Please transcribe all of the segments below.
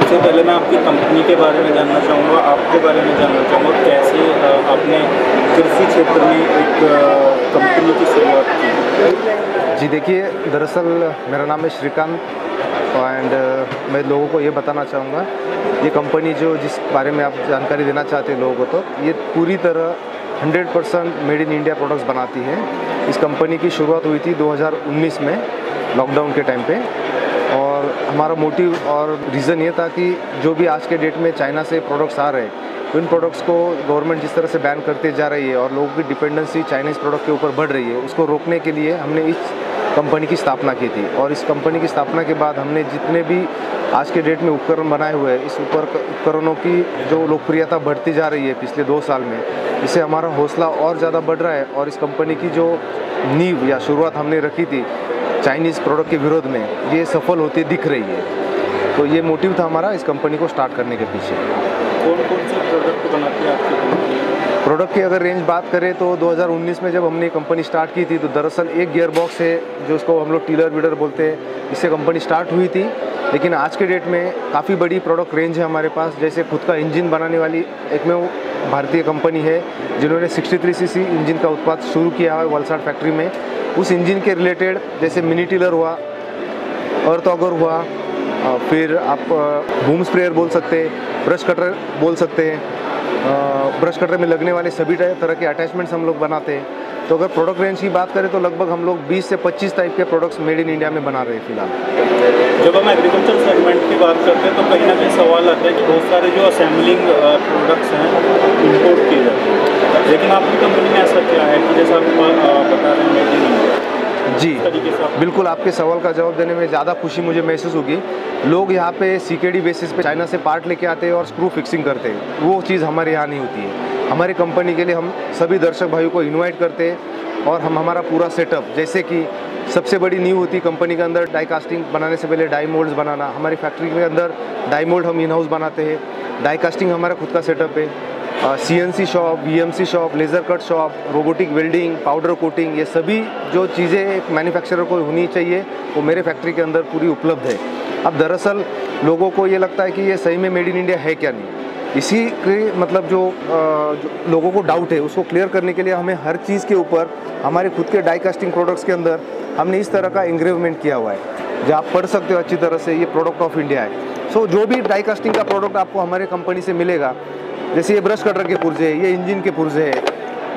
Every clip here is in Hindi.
सबसे पहले मैं आपकी कंपनी के बारे में जानना चाहूँगा, आपके बारे में जानना चाहूँगा, कैसे आपने कृषि क्षेत्र में एक कंपनी की शुरुआत की? जी देखिए, दरअसल मेरा नाम है श्रीकांत एंड मैं लोगों को ये बताना चाहूँगा, ये कंपनी जो जिस बारे में आप जानकारी देना चाहते हैं लोगों को, तो ये पूरी तरह 100% मेड इन इंडिया प्रोडक्ट्स बनाती है। इस कंपनी की शुरुआत हुई थी 2019 में लॉकडाउन के टाइम पे, और हमारा मोटिव और रीज़न ये था कि जो भी आज के डेट में चाइना से प्रोडक्ट्स आ रहे हैं, इन प्रोडक्ट्स को गवर्नमेंट जिस तरह से बैन करते जा रही है और लोगों की डिपेंडेंसी चाइनीज़ प्रोडक्ट के ऊपर बढ़ रही है, उसको रोकने के लिए हमने इस कंपनी की स्थापना की थी। और इस कंपनी की स्थापना के बाद हमने जितने भी आज के डेट में उपकरण बनाए हुए हैं, इस उपकरणों की जो लोकप्रियता बढ़ती जा रही है पिछले 2 साल में, इससे हमारा हौसला और ज़्यादा बढ़ रहा है। और इस कंपनी की जो नींव या शुरुआत हमने रखी थी चाइनीज़ प्रोडक्ट के विरोध में, ये सफल होती दिख रही है। तो ये मोटिव था हमारा इस कंपनी को स्टार्ट करने के पीछे। कौन कौन से प्रोडक्ट बनाती है आपकी कंपनी? प्रोडक्ट की अगर रेंज बात करें तो 2019 में जब हमने कंपनी स्टार्ट की थी, तो दरअसल एक गियर बॉक्स है जो उसको हम लोग टिलर विडर बोलते हैं, इससे कंपनी स्टार्ट हुई थी। लेकिन आज के डेट में काफ़ी बड़ी प्रोडक्ट रेंज है हमारे पास। जैसे खुद का इंजन बनाने वाली एकमेव भारतीय कंपनी है जिन्होंने 63 सीसी इंजन का उत्पाद शुरू किया है वलसाड फैक्ट्री में। उस इंजन के रिलेटेड जैसे मिनी टिलर हुआ, अर्थ ऑगर हुआ, फिर आप बूम स्प्रेयर बोल सकते हैं, ब्रश कटर बोल सकते हैं, ब्रश कटर में लगने वाले सभी तरह के अटैचमेंट्स हम लोग बनाते हैं। तो अगर प्रोडक्ट रेंज की बात करें तो लगभग हम लोग 20 से 25 टाइप के प्रोडक्ट्स मेड इन इंडिया में बना रहे हैं फिलहाल। जब हम एग्रीकल्चर सेगमेंट की बात करते हैं तो कहीं ना कहीं सवाल आता है कि बहुत सारे जो असेंबलिंग प्रोडक्ट्स हैं इंपोर्ट किए जाते हैं, लेकिन आपकी कंपनी में ऐसा क्या है कि जैसा आप बता रहे हैं मेड इन इंडिया? जी बिल्कुल, आपके सवाल का जवाब देने में ज़्यादा खुशी मुझे महसूस होगी। लोग यहाँ पे सीकेडी बेसिस पे चाइना से पार्ट लेके आते हैं और स्क्रू फिक्सिंग करते हैं, वो चीज़ हमारे यहाँ नहीं होती है। हमारी कंपनी के लिए हम सभी दर्शक भाइयों को इनवाइट करते हैं और हम हमारा पूरा सेटअप, जैसे कि सबसे बड़ी नींव होती है कंपनी के अंदर डाई कास्टिंग बनाने से पहले डाई मोल्ड्स बनाना। हमारी फैक्ट्री के अंदर डाई मोल्ड हम इन हाउस बनाते हैं, डाई कास्टिंग हमारा खुद का सेटअप है, CNC shop, VMC shop, laser cut shop, robotic welding, powder coating, ये सभी जो चीज़ें एक मैन्युफैक्चरर को होनी चाहिए वो मेरे फैक्ट्री के अंदर पूरी उपलब्ध है। अब दरअसल लोगों को ये लगता है कि ये सही में मेड इन इंडिया है क्या नहीं, इसी के मतलब जो लोगों को डाउट है उसको क्लियर करने के लिए हमें हर चीज़ के ऊपर हमारे खुद के डाई कास्टिंग प्रोडक्ट्स के अंदर हमने इस तरह का इंग्रेवमेंट किया हुआ है जो आप पढ़ सकते हो अच्छी तरह से, ये प्रोडक्ट ऑफ इंडिया है। सो जो भी डाई कास्टिंग का प्रोडक्ट आपको हमारे कंपनी से मिलेगा, जैसे ये ब्रश कटर के पुर्जे है, ये इंजन के पुर्जे है,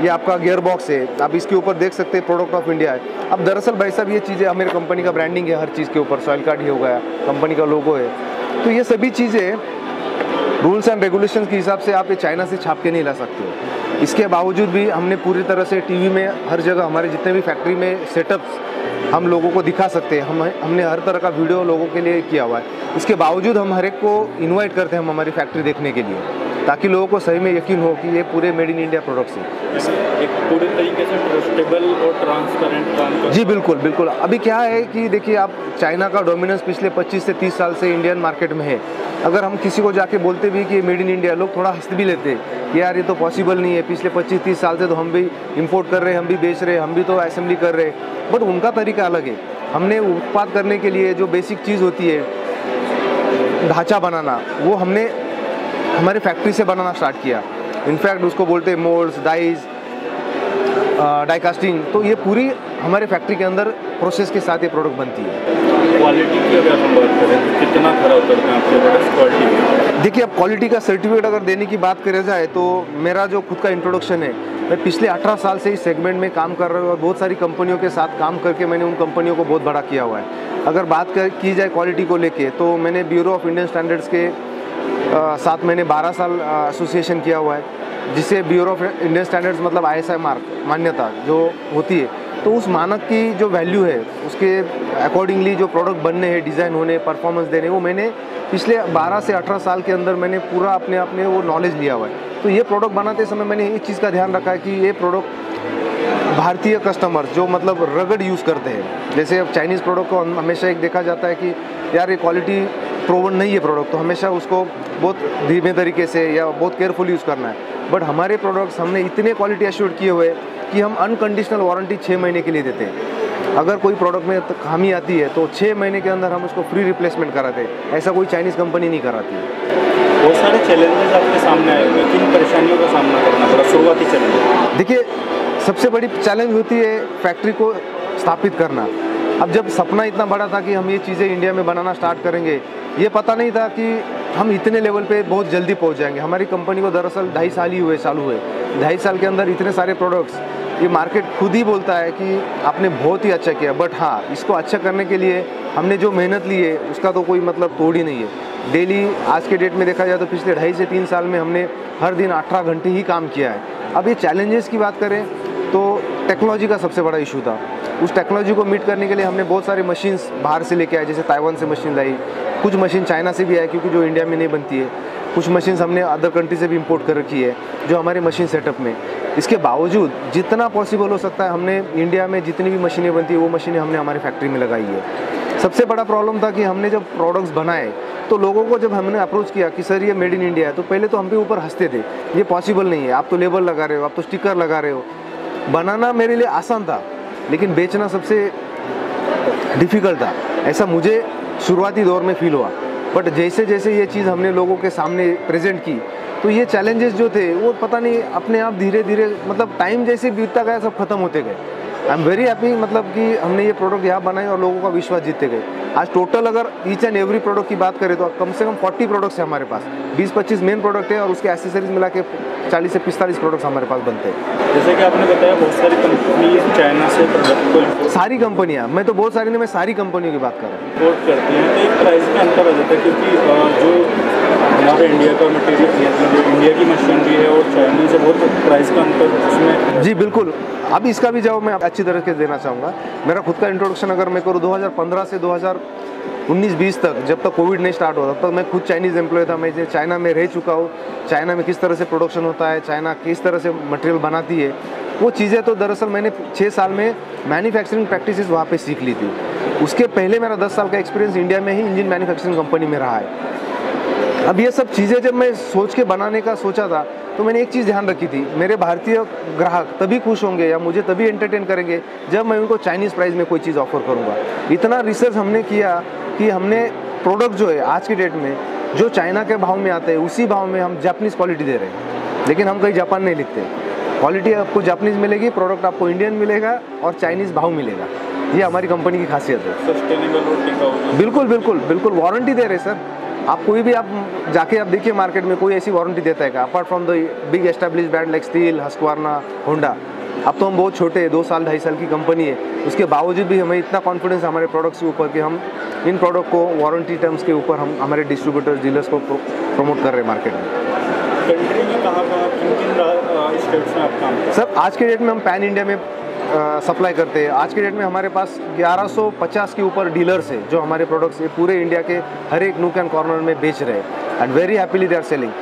ये आपका गियर बॉक्स है, आप इसके ऊपर देख सकते हैं प्रोडक्ट ऑफ इंडिया है। अब दरअसल भाई साहब ये चीज़ें हमारी कंपनी का ब्रांडिंग है, हर चीज़ के ऊपर सॉइल कार्ड ही हो गया, कंपनी का लोगो है। तो ये सभी चीज़ें रूल्स एंड रेगुलेशन के हिसाब से आप ये चाइना से छाप के नहीं ला सकते हो। इसके बावजूद भी हमने पूरी तरह से टीवी में हर जगह हमारे जितने भी फैक्ट्री में सेटअप्स हम लोगों को दिखा सकते हैं, हमने हर तरह का वीडियो लोगों के लिए किया हुआ है। इसके बावजूद हम हर एक को इन्वाइट करते हैं हम हमारी फैक्ट्री देखने के लिए, ताकि लोगों को सही में यकीन हो कि ये पूरे मेड इन इंडिया प्रोडक्ट्स हैं। एक पूरे तरीके से ट्रस्टेबल और ट्रांसपेरेंट काम करते हैं। जी बिल्कुल बिल्कुल। अभी क्या है कि देखिए, आप चाइना का डोमिनेंस पिछले 25 से 30 साल से इंडियन मार्केट में है। अगर हम किसी को जाके बोलते भी कि मेड इन इंडिया, लोग थोड़ा हंस भी लेते हैं कि यार ये तो पॉसिबल नहीं है, पिछले 25-30 साल से तो हम भी इंपोर्ट कर रहे हैं, हम भी बेच रहे हैं, हम भी तो असेंबली कर रहे हैं। बट उनका तरीका अलग है। हमने उत्पाद करने के लिए जो बेसिक चीज़ होती है ढांचा बनाना, वो हमने हमारी फैक्ट्री से बनाना स्टार्ट किया। इनफैक्ट उसको बोलते हैं मोल्ड्स, डाइज, डाई कास्टिंग। तो ये पूरी हमारे फैक्ट्री के अंदर प्रोसेस के साथ ये प्रोडक्ट बनती है। क्वालिटी की अगर हम बात करें तो कितना खरा उतरते हैं आपके प्रोडक्ट्स क्वालिटी में? देखिए, अब क्वालिटी का सर्टिफिकेट अगर देने की बात करें जाए तो मेरा जो खुद का इंट्रोडक्शन है, मैं पिछले 18 साल से इस सेगमेंट में काम कर रहा हूँ और बहुत सारी कंपनियों के साथ काम करके मैंने उन कंपनियों को बहुत बड़ा किया हुआ है। अगर बात की जाए क्वालिटी को लेके, तो मैंने ब्यूरो ऑफ इंडियन स्टैंडर्ड्स के साथ मैंने 12 साल एसोसिएशन किया हुआ है, जिससे ब्यूरो ऑफ इंडियन स्टैंडर्ड्स मतलब ISI मार्क मान्यता जो होती है, तो उस मानक की जो वैल्यू है उसके अकॉर्डिंगली जो प्रोडक्ट बनने हैं, डिज़ाइन होने, परफॉर्मेंस देने, वो मैंने पिछले 12 से 18 साल के अंदर मैंने पूरा अपने वो नॉलेज लिया हुआ है। तो ये प्रोडक्ट बनाते समय मैंने इस चीज़ का ध्यान रखा है कि ये प्रोडक्ट भारतीय कस्टमर जो मतलब रगड़ यूज़ करते हैं, जैसे अब चाइनीज़ प्रोडक्ट को हमेशा एक देखा जाता है कि यार ये क्वालिटी प्रोवन नहीं है प्रोडक्ट, तो हमेशा उसको बहुत धीमे तरीके से या बहुत केयरफुल यूज़ करना है। बट हमारे प्रोडक्ट्स हमने इतने क्वालिटी एश्योर्ड किए हुए कि हम अनकंडीशनल वारंटी 6 महीने के लिए देते हैं। अगर कोई प्रोडक्ट में खामी आती है तो 6 महीने के अंदर हम उसको फ्री रिप्लेसमेंट कराते हैं। ऐसा कोई चाइनीज़ कंपनी नहीं कराती है। बहुत सारे चैलेंजेस आपके सामने आए हुए, किन परेशानियों का सामना करना पड़ा शुरुआती चैलेंज? देखिए, सबसे बड़ी चैलेंज होती है फैक्ट्री को स्थापित करना। अब जब सपना इतना बड़ा था कि हम ये चीज़ें इंडिया में बनाना स्टार्ट करेंगे, ये पता नहीं था कि हम इतने लेवल पे बहुत जल्दी पहुंच जाएंगे। हमारी कंपनी को दरअसल 2.5 साल ही हुए चालू हुए। 2.5 साल के अंदर इतने सारे प्रोडक्ट्स, ये मार्केट खुद ही बोलता है कि आपने बहुत ही अच्छा किया। बट हाँ, इसको अच्छा करने के लिए हमने जो मेहनत ली है उसका तो कोई मतलब तोड़ ही नहीं है। डेली आज के डेट में देखा जाए तो पिछले 2.5 से 3 साल में हमने हर दिन 18 घंटे ही काम किया है। अब ये चैलेंजेस की बात करें तो टेक्नोलॉजी का सबसे बड़ा इशू था। उस टेक्नोलॉजी को मीट करने के लिए हमने बहुत सारे मशीन्स बाहर से लेके आए, जैसे ताइवान से मशीन लाई, कुछ मशीन चाइना से भी आए क्योंकि जो इंडिया में नहीं बनती है, कुछ मशीन्स हमने अदर कंट्री से भी इंपोर्ट कर रखी है जो हमारे मशीन सेटअप में। इसके बावजूद जितना पॉसिबल हो सकता है हमने इंडिया में जितनी भी मशीनें बनती है वो मशीनें हमने हमारी फैक्ट्री में लगाई है। सबसे बड़ा प्रॉब्लम था कि हमने जब प्रोडक्ट्स बनाए तो लोगों को जब हमने अप्रोच किया कि सर ये मेड इन इंडिया है, तो पहले तो हम पे ऊपर हंसते थे, ये पॉसिबल नहीं है, आप तो लेबल लगा रहे हो, आप तो स्टिकर लगा रहे हो। बनाना मेरे लिए आसान था लेकिन बेचना सबसे डिफ़िकल्ट था, ऐसा मुझे शुरुआती दौर में फील हुआ। बट जैसे जैसे ये चीज़ हमने लोगों के सामने प्रेजेंट की तो ये चैलेंजेस जो थे वो पता नहीं अपने आप धीरे धीरे, मतलब टाइम जैसे बीतता गया सब खत्म होते गए। आई एम वेरी हैप्पी, मतलब कि हमने ये प्रोडक्ट यहाँ बनाए और लोगों का विश्वास जीतते गए। आज टोटल अगर ईच एंड एवरी प्रोडक्ट की बात करें तो कम से कम 40 प्रोडक्ट्स हैं हमारे पास। 20-25 मेन प्रोडक्ट है और उसके एसेसरीज मिला के 40 से 45 प्रोडक्ट्स हमारे पास बनते हैं। जैसे कि आपने बताया बहुत सारी कंपनी चाइना से प्रोडक्ट को सारी कंपनियाँ, मैं तो बहुत सारी नहीं, मैं सारी कंपनियों की बात कर रहा हूँ, इम्पोर्ट करती हैं, तो एक प्राइस का अंतर आ जाता है क्योंकि जो हमारे इंडिया का मटेरियल, जो इंडिया की मशीनरी है और चाइनीज से बहुत प्राइस का अंतर उसमें। जी बिल्कुल। अब इसका भी जवाब मैं अच्छी तरह से देना चाहूँगा। मेरा खुद का इंट्रोडक्शन अगर मैं करूँ, 2015 से 2019-20 तक, जब तक कोविड नहीं स्टार्ट हुआ तब तक मैं खुद चाइनीज़ एम्प्लॉय था। मैं चाइना में रह चुका हूँ, चाइना में किस तरह से प्रोडक्शन होता है, चाइना किस तरह से मटेरियल बनाती है, वो चीज़ें तो दरअसल मैंने 6 साल में मैन्युफैक्चरिंग प्रैक्टिसेस वहाँ पे सीख ली थी। उसके पहले मेरा 10 साल का एक्सपीरियंस इंडिया में ही इंजन मैन्युफैक्चरिंग कंपनी में रहा है। अब ये सब चीज़ें जब मैं सोच के बनाने का सोचा था तो मैंने एक चीज़ ध्यान रखी थी, मेरे भारतीय ग्राहक तभी खुश होंगे या मुझे तभी एंटरटेन करेंगे जब मैं उनको चाइनीज़ प्राइस में कोई चीज़ ऑफर करूँगा। इतना रिसर्च हमने किया कि हमने प्रोडक्ट जो है आज की डेट में जो चाइना के भाव में आते हैं उसी भाव में हम जापानीज़ क्वालिटी दे रहे हैं, लेकिन हम कहीं जापान नहीं लिखते। क्वालिटी आपको जापानीज़ मिलेगी, प्रोडक्ट आपको इंडियन मिलेगा और चाइनीज़ भाव मिलेगा। ये हमारी कंपनी की खासियत है। सस्टेनेबल और टिकाऊ। बिल्कुल बिल्कुल बिल्कुल, वारंटी दे रहे सर। आप कोई भी आप जाके आप देखिए मार्केट में कोई ऐसी वारंटी देता है क्या, apart from the big establish brand like Stihl, Husqvarna, Honda. अब तो हम बहुत छोटे 2 साल 2.5 साल की कंपनी है, उसके बावजूद भी हमें इतना कॉन्फिडेंस हमारे प्रोडक्ट्स के ऊपर कि हम इन प्रोडक्ट को वारंटी टर्म्स के ऊपर हम हमारे डिस्ट्रीब्यूटर्स, डीलर्स को प्रमोट कर रहे हैं मार्केट में। कंट्री में कहाँ किन स्टेट्स में आप काम करते हैं? सर आज के डेट में हम पैन इंडिया में सप्लाई करते हैं। आज के डेट में हमारे पास 1150 के ऊपर डीलर्स है जो हमारे प्रोडक्ट्स पूरे इंडिया के हर एक नूक एंड कॉर्नर में बेच रहे हैं and very happily they are selling.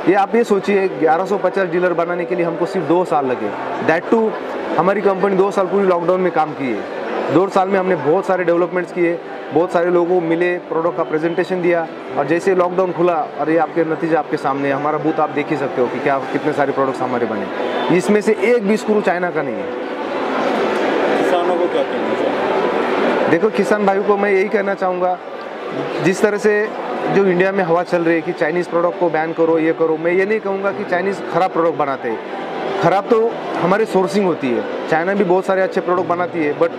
ये आप ये सोचिए 1150 डीलर बनाने के लिए हमको सिर्फ 2 साल लगे, दैट टू हमारी कंपनी 2 साल पूरी लॉकडाउन में काम की है। 2 साल में हमने बहुत सारे डेवलपमेंट्स किए, बहुत सारे लोगों को मिले, प्रोडक्ट का प्रेजेंटेशन दिया और जैसे लॉकडाउन खुला और ये आपके नतीजा आपके सामने, हमारा बूथ आप देख ही सकते हो कि क्या कितने सारे प्रोडक्ट्स हमारे बने। इसमें से एक भी स्क्रू चाइना का नहीं है। किसानों को क्या कहना चाहिए? देखो किसान भाइयों को मैं यही कहना चाहूँगा, जिस तरह से जो इंडिया में हवा चल रही है कि चाइनीज़ प्रोडक्ट को बैन करो, ये करो, मैं ये नहीं कहूँगा कि चाइनीज़ ख़राब प्रोडक्ट बनाते हैं। ख़राब तो हमारी सोर्सिंग होती है, चाइना भी बहुत सारे अच्छे प्रोडक्ट बनाती है, बट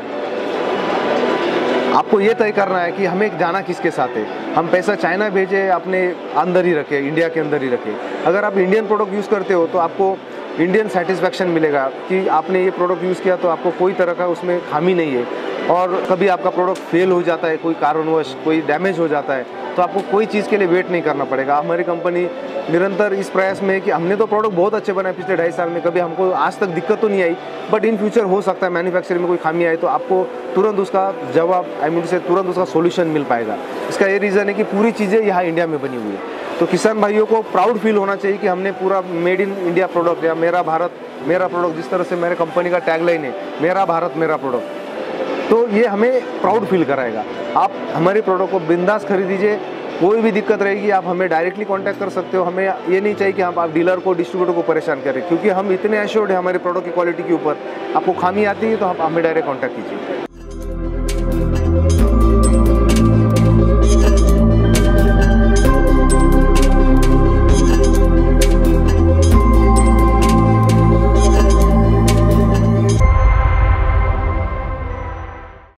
आपको ये तय करना है कि हमें जाना किसके साथ है। हम पैसा चाइना भेजें, अपने अंदर ही रखें, इंडिया के अंदर ही रखें। अगर आप इंडियन प्रोडक्ट यूज़ करते हो तो आपको इंडियन सेटिस्फैक्शन मिलेगा कि आपने ये प्रोडक्ट यूज़ किया तो आपको कोई तरह का उसमें खामी नहीं है। और कभी आपका प्रोडक्ट फेल हो जाता है, कोई कारणवश कोई डैमेज हो जाता है, तो आपको कोई चीज़ के लिए वेट नहीं करना पड़ेगा। हमारी कंपनी निरंतर इस प्रयास में है कि हमने तो प्रोडक्ट बहुत अच्छे बनाए पिछले 2.5 साल में, कभी हमको आज तक दिक्कत तो नहीं आई, बट इन फ्यूचर हो सकता है मैन्युफैक्चरिंग में कोई खामी आए तो आपको तुरंत उसका जवाब, आई मीन से तुरंत उसका सोल्यूशन मिल पाएगा। इसका ये रीज़न है कि पूरी चीज़ें यहाँ इंडिया में बनी हुई है। तो किसान भाइयों को प्राउड फील होना चाहिए कि हमने पूरा मेड इन इंडिया प्रोडक्ट या मेरा भारत मेरा प्रोडक्ट, जिस तरह से मेरे कंपनी का टैगलाइन है मेरा भारत मेरा प्रोडक्ट, तो ये हमें प्राउड फील कराएगा। आप हमारे प्रोडक्ट को बिंदास खरीदीजिए, कोई भी दिक्कत रहेगी आप हमें डायरेक्टली कांटेक्ट कर सकते हो। हमें ये नहीं चाहिए कि आप डीलर को, डिस्ट्रीब्यूटर को परेशान करें, क्योंकि हम इतने एश्योर्ड हैं हमारे प्रोडक्ट की क्वालिटी के ऊपर। आपको खामी आती है तो आप हमें डायरेक्ट कांटेक्ट कीजिए।